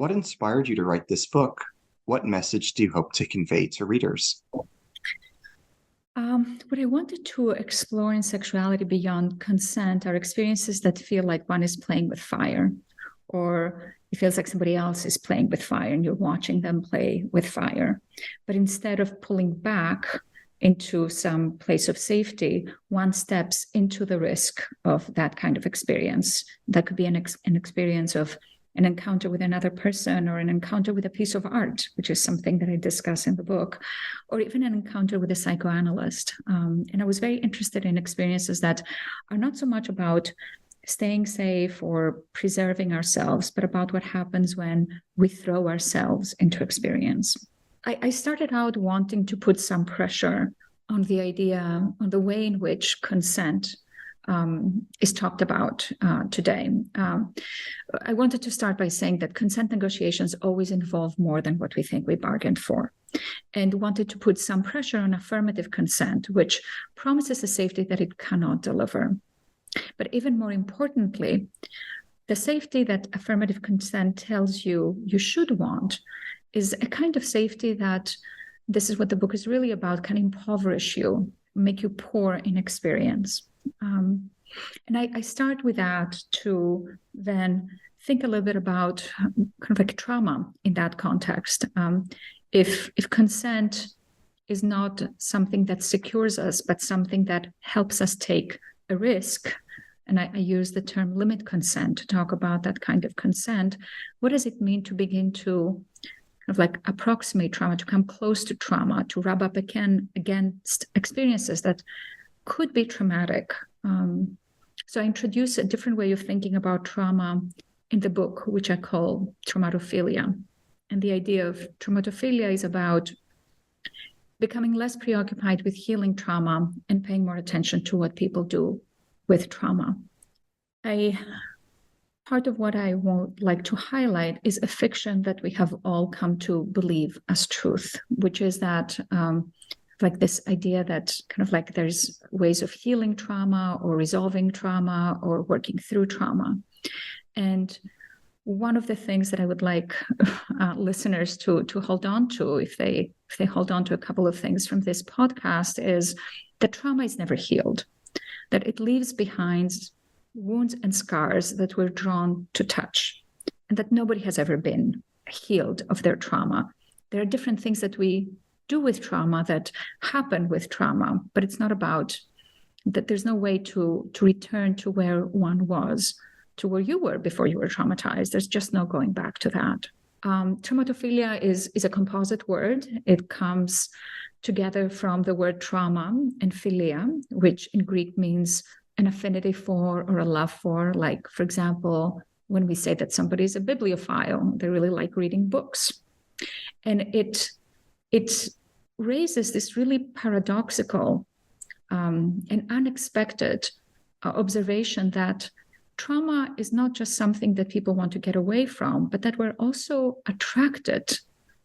What inspired you to write this book? What message do you hope to convey to readers? What I wanted to explore in Sexuality Beyond Consent are experiences that feel like one is playing with fire, or it feels like somebody else is playing with fire and you're watching them play with fire. But instead of pulling back into some place of safety, one steps into the risk of that kind of experience. That could be an experience of an encounter with another person, or an encounter with a piece of art, which is something that I discuss in the book, or even an encounter with a psychoanalyst. And I was very interested in experiences that are not so much about staying safe or preserving ourselves, but about what happens when we throw ourselves into experience. I started out wanting to put some pressure on the idea, on the way in which consent is talked about today. I wanted to start by saying that consent negotiations always involve more than what we think we bargained for, and wanted to put some pressure on affirmative consent, which promises a safety that it cannot deliver. But even more importantly, the safety that affirmative consent tells you you should want is a kind of safety that, this is what the book is really about, can impoverish you, make you poor in experience. And I start with that to then think a little bit about kind of like trauma in that context. If consent is not something that secures us, but something that helps us take a risk, and I use the term limit consent to talk about that kind of consent, what does it mean to begin to kind of like approximate trauma, to come close to trauma, to rub up against experiences that could be traumatic? So I introduce a different way of thinking about trauma in the book, which I call traumatophilia. And the idea of traumatophilia is about becoming less preoccupied with healing trauma and paying more attention to what people do with trauma. Part of what I would like to highlight is a fiction that we have all come to believe as truth, which is that like this idea that kind of like there's ways of healing trauma or resolving trauma or working through trauma. And one of the things that I would like listeners to hold on to, if they hold on to a couple of things from this podcast, is that trauma is never healed, that it leaves behind wounds and scars that we're drawn to touch, and that nobody has ever been healed of their trauma. There are different things that we do with trauma that happen with trauma, but it's not about that. There's no way to return to where one was, to where you were before you were traumatized. There's just no going back to that. Traumatophilia is a composite word. It comes together from the word trauma and philia, which in Greek means an affinity for or a love for. Like, for example, when we say that somebody is a bibliophile, they really like reading books. And it raises this really paradoxical and unexpected observation that trauma is not just something that people want to get away from, but that we're also attracted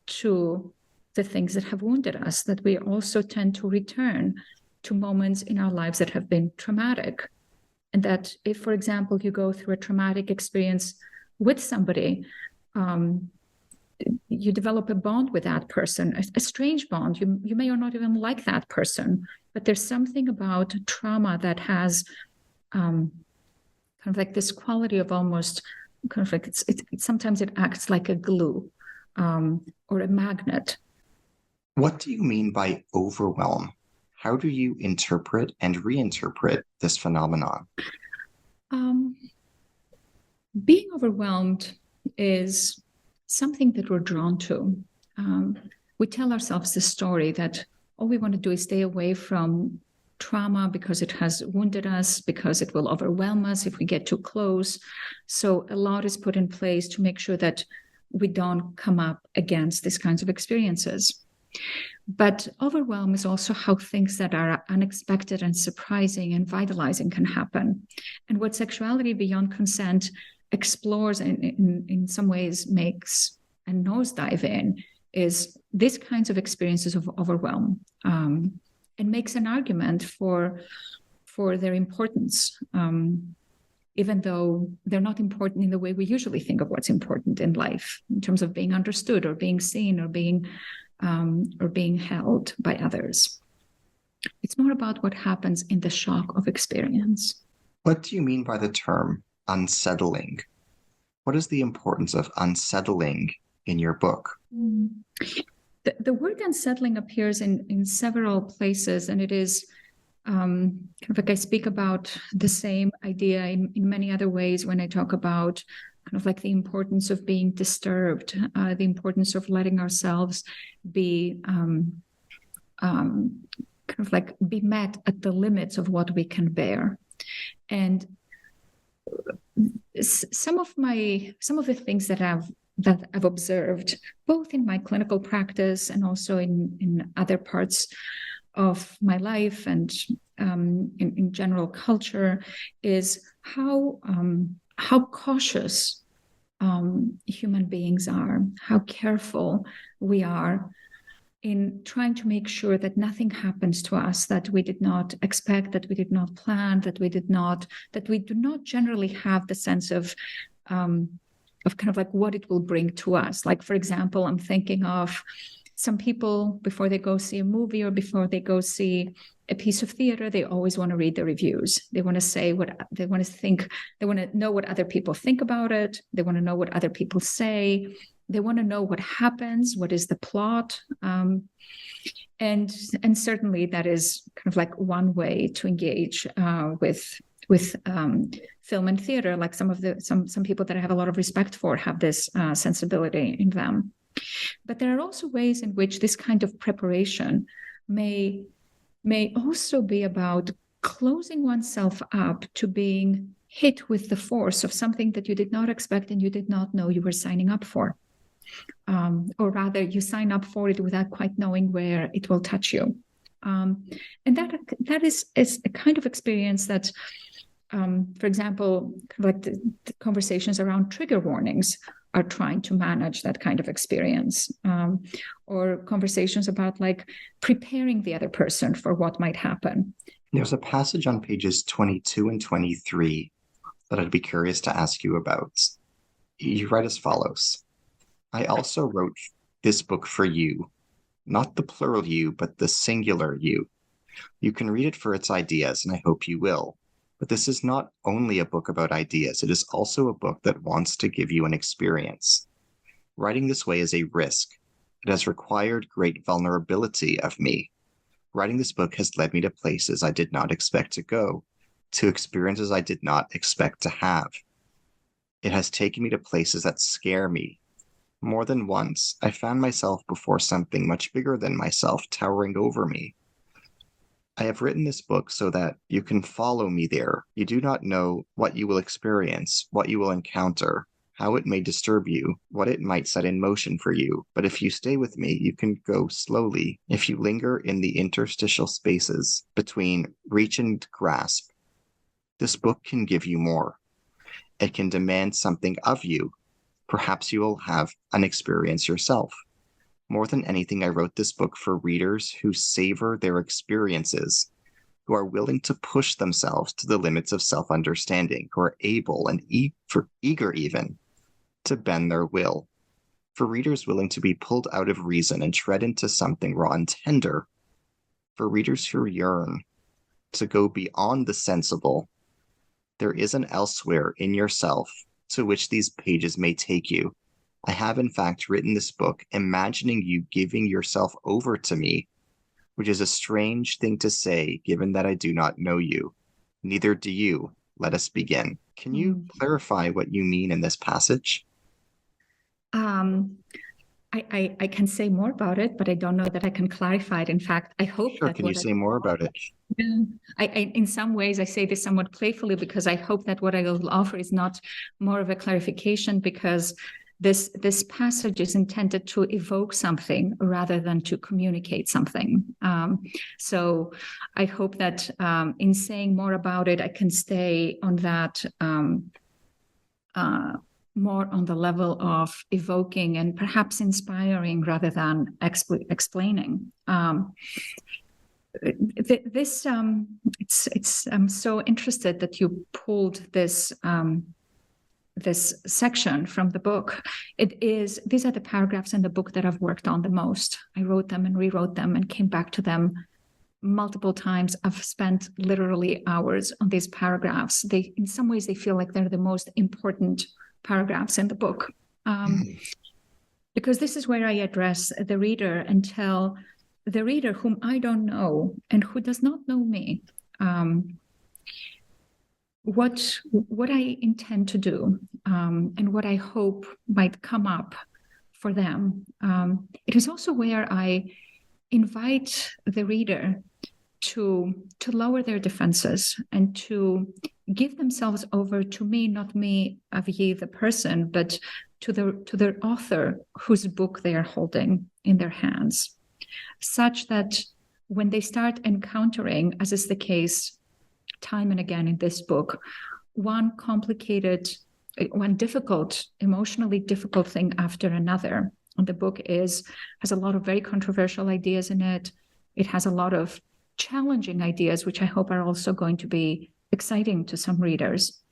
to the things that have wounded us, that we also tend to return to moments in our lives that have been traumatic. And that if, for example, you go through a traumatic experience with somebody, you develop a bond with that person, a strange bond. You may or not even like that person, but there's something about trauma that has kind of like this quality of almost kind of like sometimes it acts like a glue or a magnet. What do you mean by overwhelm? How do you interpret and reinterpret this phenomenon? Being overwhelmed is something that we're drawn to. We tell ourselves this story that all we want to do is stay away from trauma because it has wounded us, because it will overwhelm us if we get too close. So a lot is put in place to make sure that we don't come up against these kinds of experiences. But overwhelm is also how things that are unexpected and surprising and vitalizing can happen. And what Sexuality Beyond Consent explores and in some ways makes a nosedive in is these kinds of experiences of overwhelm, and makes an argument for their importance. even though they're not important in the way we usually think of what's important in life, in terms of being understood or being seen or being held by others. It's more about what happens in the shock of experience. What do you mean by the term unsettling? What is the importance of unsettling in your book? The word unsettling appears in several places, and it is kind of like I speak about the same idea in many other ways when I talk about kind of like the importance of being disturbed, the importance of letting ourselves be kind of like be met at the limits of what we can bear. And some of the things that I've observed, both in my clinical practice and also in other parts of my life and in general culture, is how cautious human beings are, how careful we are in trying to make sure that nothing happens to us that we did not expect, that we did not plan, that we do not generally have the sense of kind of like what it will bring to us. Like, for example, I'm thinking of some people, before they go see a movie or before they go see a piece of theater, they always want to read the reviews. They want to say what they want to think. They want to know what other people think about it. They want to know what other people say. They want to know what happens, what is the plot. And certainly that is kind of like one way to engage with film and theater. Like some people that I have a lot of respect for have this sensibility in them. But there are also ways in which this kind of preparation may also be about closing oneself up to being hit with the force of something that you did not expect and you did not know you were signing up for. Or rather, you sign up for it without quite knowing where it will touch you. And that is a kind of experience that, for example, like the conversations around trigger warnings are trying to manage that kind of experience, or conversations about like preparing the other person for what might happen. There's a passage on pages 22 and 23 that I'd be curious to ask you about. You write as follows. I also wrote this book for you, not the plural you, but the singular you. You can read it for its ideas, and I hope you will. But this is not only a book about ideas, it is also a book that wants to give you an experience. Writing this way is a risk. It has required great vulnerability of me. Writing this book has led me to places I did not expect to go, to experiences I did not expect to have. It has taken me to places that scare me. More than once, I found myself before something much bigger than myself towering over me. I have written this book so that you can follow me there. You do not know what you will experience, what you will encounter, how it may disturb you, what it might set in motion for you. But if you stay with me, you can go slowly. If you linger in the interstitial spaces between reach and grasp, this book can give you more. It can demand something of you. Perhaps you will have an experience yourself. More than anything, I wrote this book for readers who savor their experiences, who are willing to push themselves to the limits of self-understanding, who are able and eager even to bend their will. For readers willing to be pulled out of reason and tread into something raw and tender. For readers who yearn to go beyond the sensible. There is an elsewhere in yourself to which these pages may take you. I have, in fact, written this book imagining you giving yourself over to me, which is a strange thing to say, given that I do not know you. Neither do you. Let us begin. Can you clarify what you mean in this passage? I can say more about it, but I don't know that I can clarify it. In fact, I hope Sure, can you say more about it? In some ways, I say this somewhat playfully because I hope that what I will offer is not more of a clarification, because this passage is intended to evoke something rather than to communicate something. So I hope that in saying more about it, I can stay on that more on the level of evoking and perhaps inspiring rather than explaining. this it's I'm so interested that you pulled this this section from the book. These are the paragraphs in the book that I've worked on the most. I wrote them and rewrote them and came back to them multiple times. I've spent literally hours on these paragraphs. In some ways, they feel like they're the most important paragraphs in the book, because this is where I address the reader and tell the reader, whom I don't know and who does not know me, what I intend to do, and what I hope might come up for them. It is also where I invite the reader to lower their defenses and to give themselves over to me, not me, Avgi, the person, but to their author whose book they are holding in their hands, such that when they start encountering, as is the case time and again in this book, one emotionally difficult thing after another. And the book has a lot of very controversial ideas in it. It has a lot of challenging ideas, which I hope are also going to be exciting to some readers.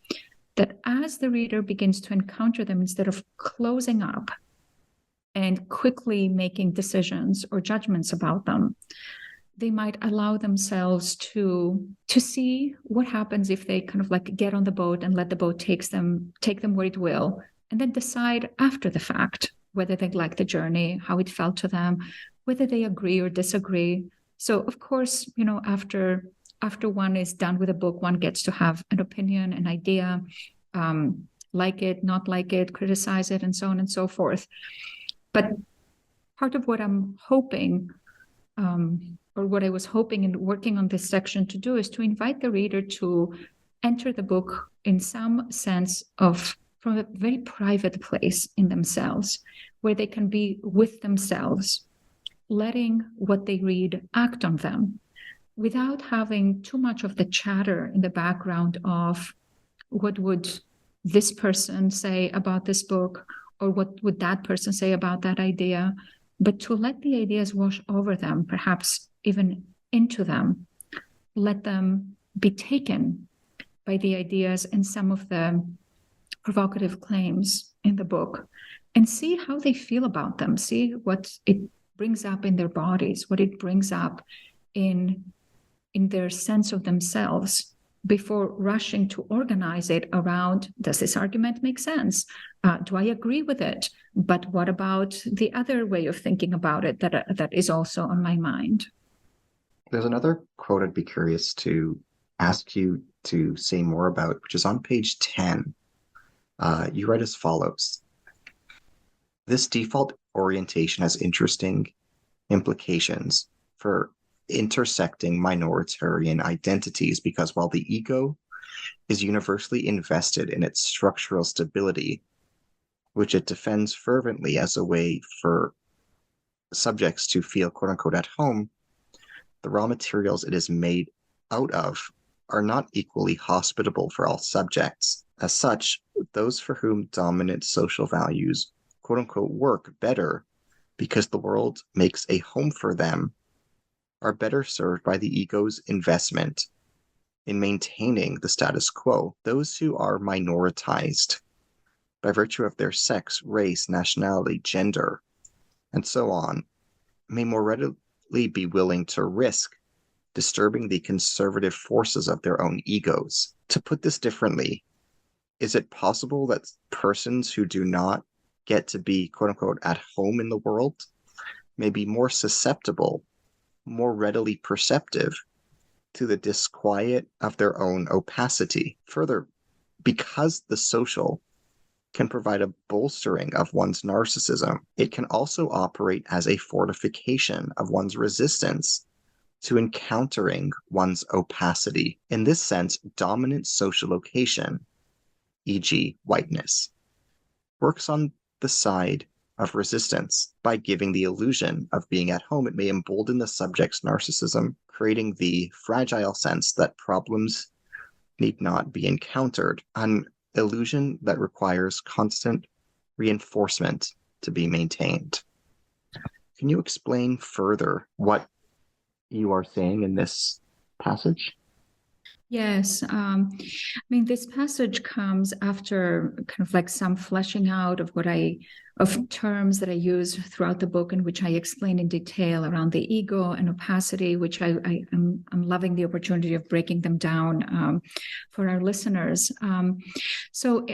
That as the reader begins to encounter them, instead of closing up and quickly making decisions or judgments about them, they might allow themselves to see what happens if they kind of like get on the boat and let the boat take them where it will, and then decide after the fact whether they like the journey, how it felt to them, whether they agree or disagree. So of course, after one is done with a book, one gets to have an opinion, an idea, like it, not like it, criticize it, and so on and so forth. But part of what I'm hoping, or what I was hoping in working on this section to do, is to invite the reader to enter the book in some sense from a very private place in themselves, where they can be with themselves, letting what they read act on them, without having too much of the chatter in the background of what would this person say about this book, or what would that person say about that idea, but to let the ideas wash over them, perhaps even into them, let them be taken by the ideas and some of the provocative claims in the book, and see how they feel about them, see what it brings up in their bodies, what it brings up in their sense of themselves, before rushing to organize it around, does this argument make sense? Do I agree with it? But what about the other way of thinking about it that is also on my mind? There's another quote I'd be curious to ask you to say more about, which is on page 10. You write as follows: this default orientation has interesting implications for intersecting minoritarian identities, because while the ego is universally invested in its structural stability, which it defends fervently as a way for subjects to feel quote-unquote at home, the raw materials it is made out of are not equally hospitable for all subjects. As such, those for whom dominant social values quote-unquote work better because the world makes a home for them are better served by the ego's investment in maintaining the status quo. Those who are minoritized by virtue of their sex, race, nationality, gender, and so on, may more readily be willing to risk disturbing the conservative forces of their own egos. To put this differently, is it possible that persons who do not get to be quote-unquote at home in the world may be more susceptible, more readily perceptive to the disquiet of their own opacity? Further, because the social can provide a bolstering of one's narcissism, it can also operate as a fortification of one's resistance to encountering one's opacity. In this sense, dominant social location, e.g. whiteness, works on the side of resistance. By giving the illusion of being at home, it may embolden the subject's narcissism, creating the fragile sense that problems need not be encountered, an illusion that requires constant reinforcement to be maintained. Can you explain further what you are saying in this passage? Yes. This passage comes after kind of like some fleshing out of of terms that I use throughout the book, in which I explain in detail around the ego and opacity, which I'm loving the opportunity of breaking them down for our listeners. So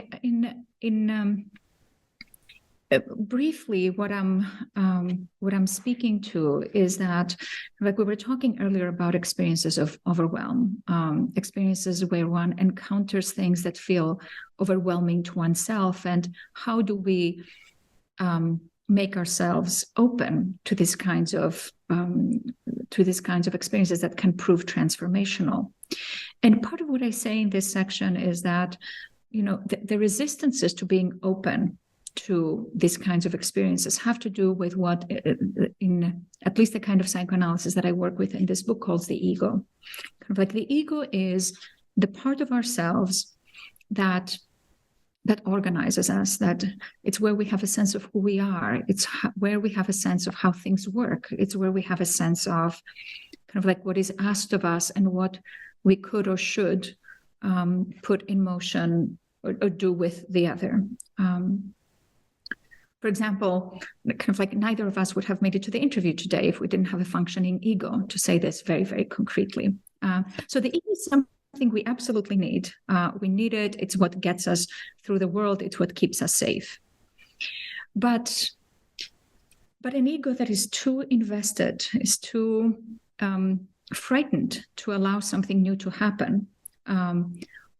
briefly, what I'm speaking to is that, like we were talking earlier about experiences of overwhelm, experiences where one encounters things that feel overwhelming to oneself, and how do we make ourselves open to these kinds of experiences that can prove transformational. And part of what I say in this section is that, the resistances to being open to these kinds of experiences have to do with what, in at least the kind of psychoanalysis that I work with in this book, calls the ego. Kind of like the ego is the part of ourselves that organizes us, that it's where we have a sense of who we are. It's where we have a sense of how things work. It's where we have a sense of kind of like what is asked of us and what we could or should put in motion or do with the other. For example, kind of like neither of us would have made it to the interview today if we didn't have a functioning ego, to say this very, very concretely. So the ego is something we absolutely need. We need it. It's what gets us through the world. It's what keeps us safe. But an ego that is too invested, is too frightened to allow something new to happen,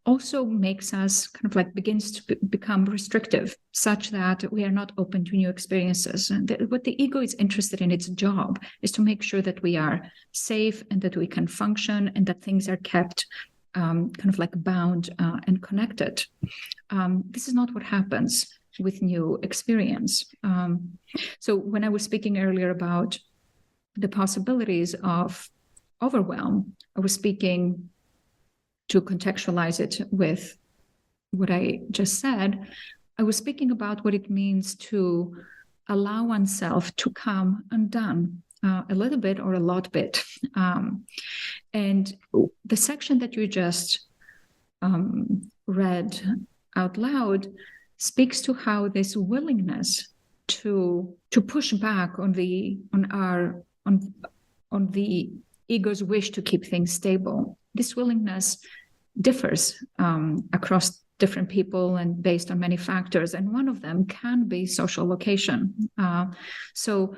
also makes us kind of like begins to become restrictive, such that we are not open to new experiences. And what the ego is interested in, its job is to make sure that we are safe and that we can function and that things are kept kind of like bound and connected. This is not what happens with new experience. So when I was speaking earlier about the possibilities of overwhelm, I was speaking, to contextualize it with what I just said, I was speaking about what it means to allow oneself to come undone a little bit or a lot bit. And the section that you just read out loud speaks to how this willingness to push back on the ego's wish to keep things stable, this willingness differs across different people and based on many factors. And one of them can be social location. So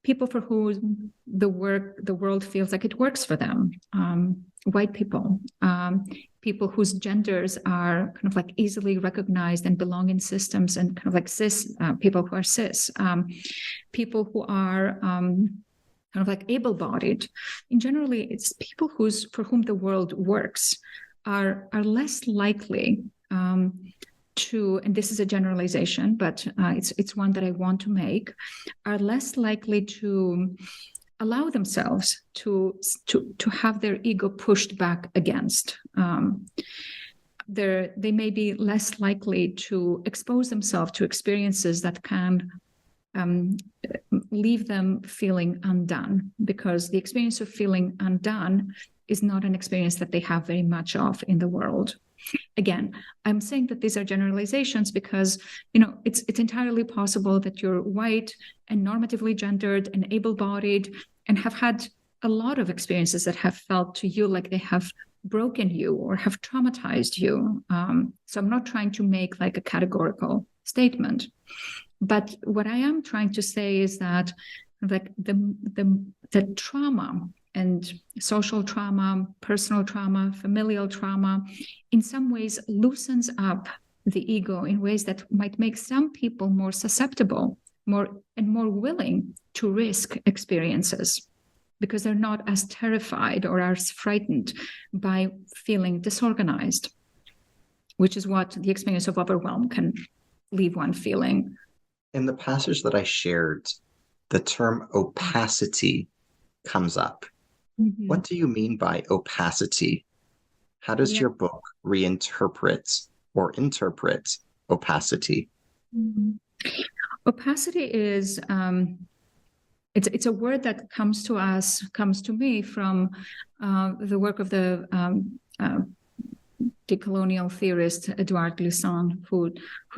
people for whom the world feels like it works for them, white people, people whose genders are kind of like easily recognized and belong in systems, and kind of like cis, people who are cis, people who are kind of like able-bodied. In generally, it's people for whom the world works are less likely to, and this is a generalization, but it's one that I want to make, are less likely to allow themselves to have their ego pushed back against. They may be less likely to expose themselves to experiences that can leave them feeling undone, because the experience of feeling undone is not an experience that they have very much of in the world. Again, I'm saying that these are generalizations because, it's entirely possible that you're white and normatively gendered and able-bodied and have had a lot of experiences that have felt to you like they have broken you or have traumatized you. So I'm not trying to make like a categorical statement. But what I am trying to say is that like the trauma and social trauma, personal trauma, familial trauma, in some ways loosens up the ego in ways that might make some people more susceptible, more willing to risk experiences, because they're not as terrified or as frightened by feeling disorganized, which is what the experience of overwhelm can leave one feeling. In the passage that I shared, the term opacity comes up. Mm-hmm. What do you mean by opacity? How does your book reinterpret or interpret opacity? Mm-hmm. Opacity is it's a word that comes to me from the work of the decolonial theorist Edouard Glissant, who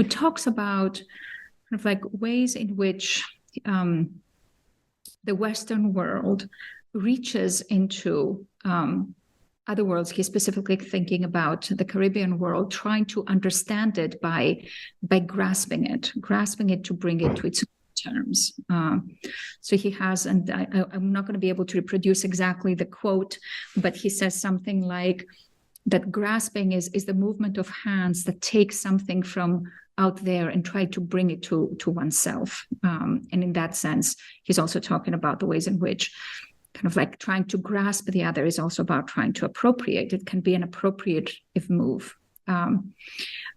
talks about kind of like ways in which the Western world reaches into other worlds. He's specifically thinking about the Caribbean world, trying to understand it by grasping it to bring it to its terms. So he has, and I'm not going to be able to reproduce exactly the quote, but he says something like that grasping is the movement of hands that take something from out there and try to bring it to oneself. And in that sense, he's also talking about the ways in which kind of like trying to grasp the other is also about trying to appropriate. It can be an appropriative move.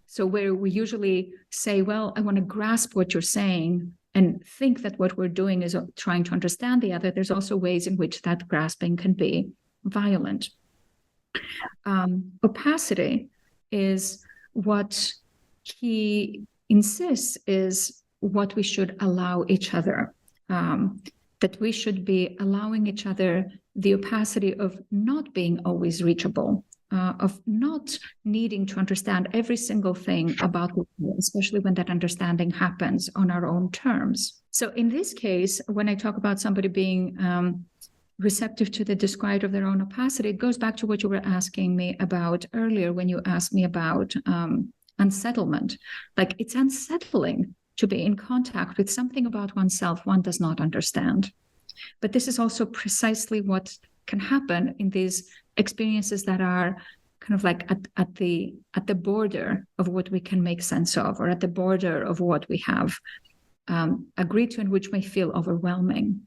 So where we usually say, well, I want to grasp what you're saying and think that what we're doing is trying to understand the other, there's also ways in which that grasping can be violent. Opacity is what he insists is what we should allow each other, that we should be allowing each other the opacity of not being always reachable, of not needing to understand every single thing about the world, especially when that understanding happens on our own terms. So in this case, when I talk about somebody being receptive to the disquiet of their own opacity, it goes back to what you were asking me about earlier when you asked me about unsettlement. Like, it's unsettling to be in contact with something about oneself one does not understand. But this is also precisely what can happen in these experiences that are kind of like at the border of what we can make sense of, or at the border of what we have agreed to, and which may feel overwhelming.